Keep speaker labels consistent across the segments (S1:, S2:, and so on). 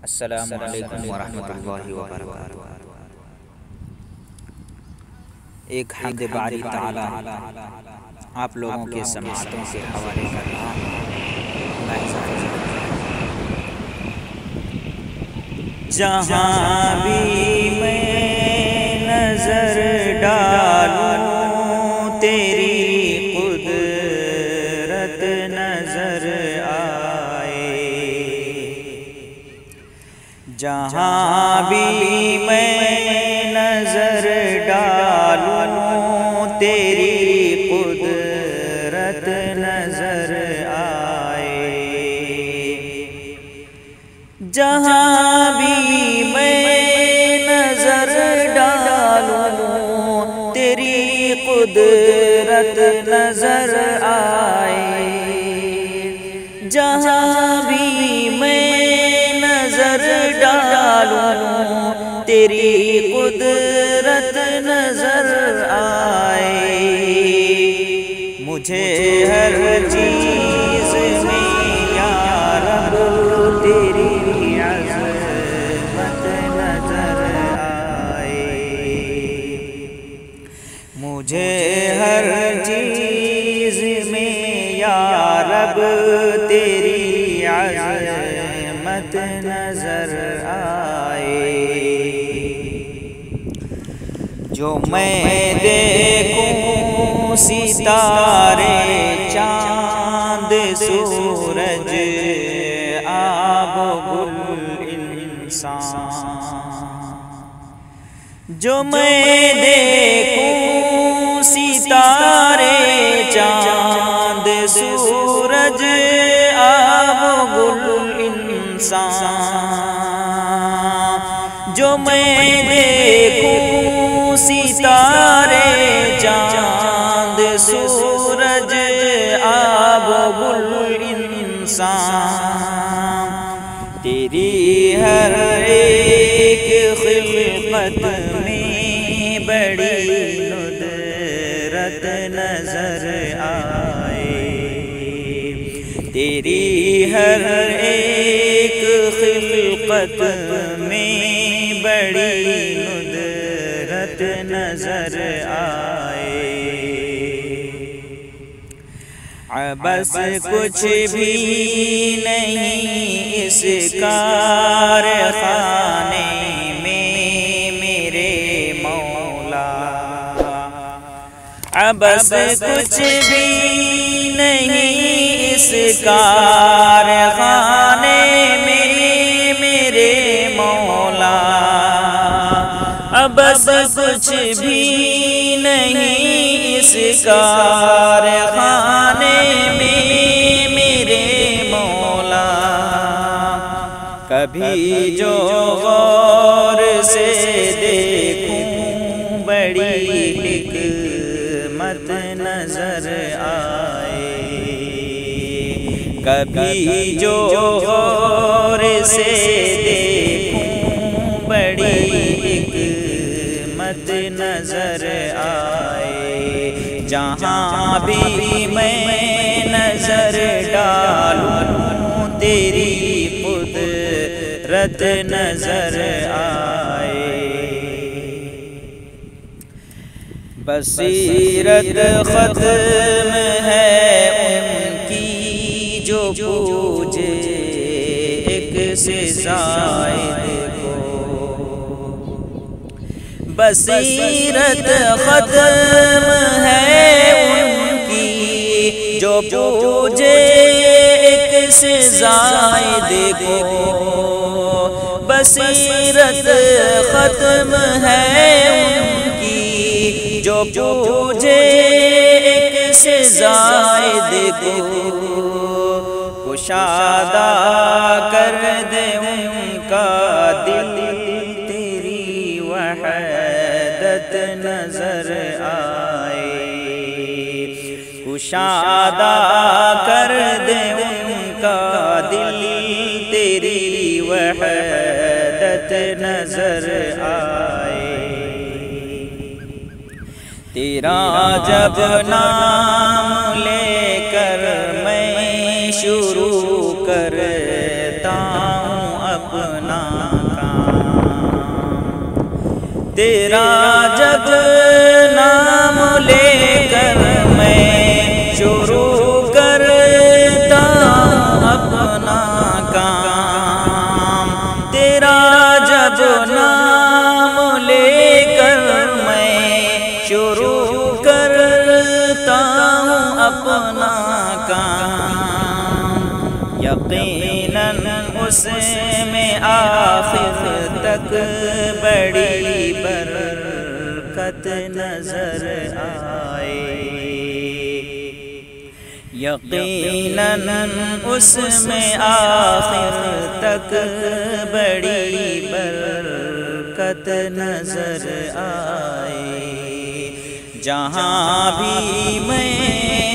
S1: السلام علیکم ورحمۃ اللہ وبرکاتہ۔ ایک حمد باری تعالی آپ لوگوں کے سماعتوں کے حوالے کر رہا ہوں۔ جہاں بھی میں نظر ڈالوں تیری قدرت نظر آئے، جہاں بھی میں نظر ڈالوں تیری قدرت نظر آئے، جہاں بھی میں نظر ڈالوں تیری قدرت نظر آئے، جہاں بھی میں نظر ڈالوں تیری قدرت نظر آئے، مجھے ہر چیز میں یا رب تیری عظمت نظر آئے، مجھے ہر چیز میں یا رب تیری عظمت نظر آئے، جو میں دیکھوں ستارے چاند سورج آب و گل انسان، جو میں دیکھوں ستارے چاند سورج آب و گل انسان، جو میں دیکھوں ستارے چاند سورج آب و گل انسان، تیری ہر ایک خلقت میں بڑی ندرت نظر آئے، تیری ہر ایک خلقت میں بڑی ندرت نظر آئے، بس کچھ بھی نہیں اس کارخانے میں میرے مولا، بس کچھ بھی نہیں اس کارخانے میں میرے مولا، بس کچھ بھی نہیں اس کارخانے میں میرے مولا، کبھی جو غور سے دیکھوں بڑی حکمت نظر آئے، کبھی جو غور سے دیکھوں بڑی حکمت نظر آئے، جہاں بھی میں نظر ڈالوں تیری قدرت نظر آئے، بصیرت ختم ہے ان کی جو پوجے ایک سے زائد کو، بصیرت ختم ہے ان کی جو پوجے ایک سے زائد کو، بصیرت ختم ہے ان کی جو پوجے ایک سے زائد کو، کشادہ کر دے ان کا دل تیری وحدت نظر آئے، کشادہ کر دے ان کا دل تیری وحدت نظر آئے، تیرا جب نام لے کر میں شروع کرتا ہوں اپنا کام، تیرا جب نام لے کر میں شروع کرتا اپنا کام، تیرا جب نام لے کر میں شروع کرتا ہوں اپنا کام، یقیناً اس میں آخر تک بڑی برکت نظر آئے، یقیناً اس میں آخر تک بڑی برکت نظر آئے، جہاں بھی میں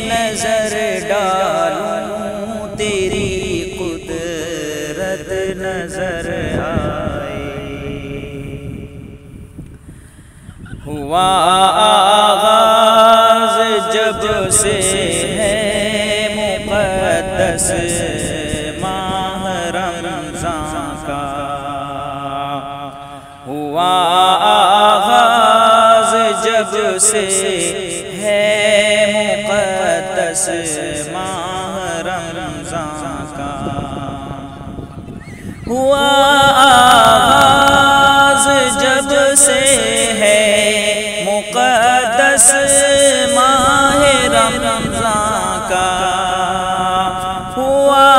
S1: نظر ڈالوں تیری قدرت نظر آئے، ہوا آغاز جب سے ہے مقدس ماہ رمضان کا، ہوا آغاز جب سے ہے مقدس ماہ رمضان کا، ہوا آغاز جب سے ہے مقدس ماہ رمضان کا، ہوا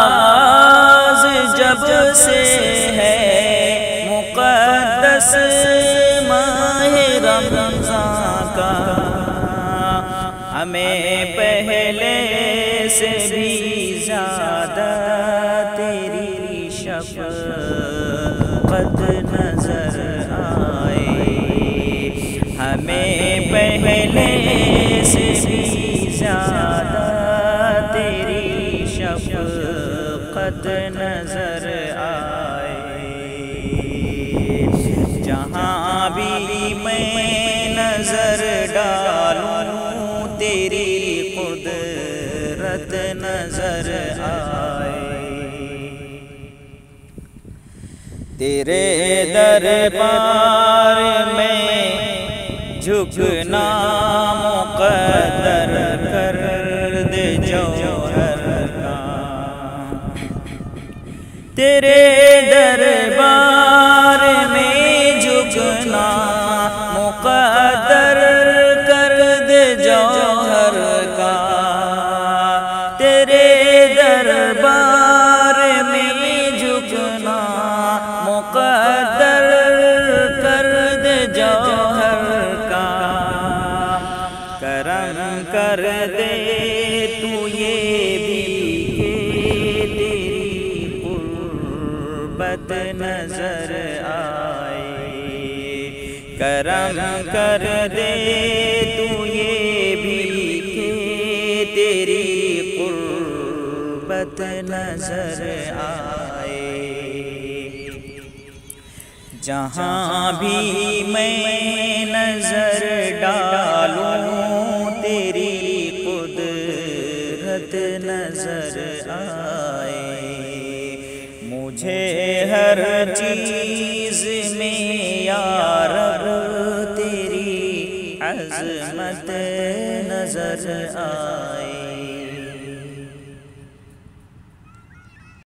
S1: آغاز جب سے ہے مقدس ماہ رمضان کا، ہمیں پہلے سے بھی زیادہ تیری شفقت نظر آئے، ہمیں پہلے سے بھی زیادہ تیری شفقت نظر آئے، جہاں بھی میں نظر ڈالوں تیری قدرت نظر آئے، تیرے دربار میں جھکنا مقدر کر دے جوہر کا، تیرے دربار میں جھکنا مقدر کر دے جوہر کا، تیرے دربار میں جھکنا مقدر کر دے جوہر کا، کرم کر دے تو یہ بھی کہ تیری قربت نظر آئے، کرم کر دے تو یہ بھی کہ تیری قربت نظر آئے، جہاں بھی میں نظر ڈالوں تیری قدرت نظر آئے، مجھے ہر چیز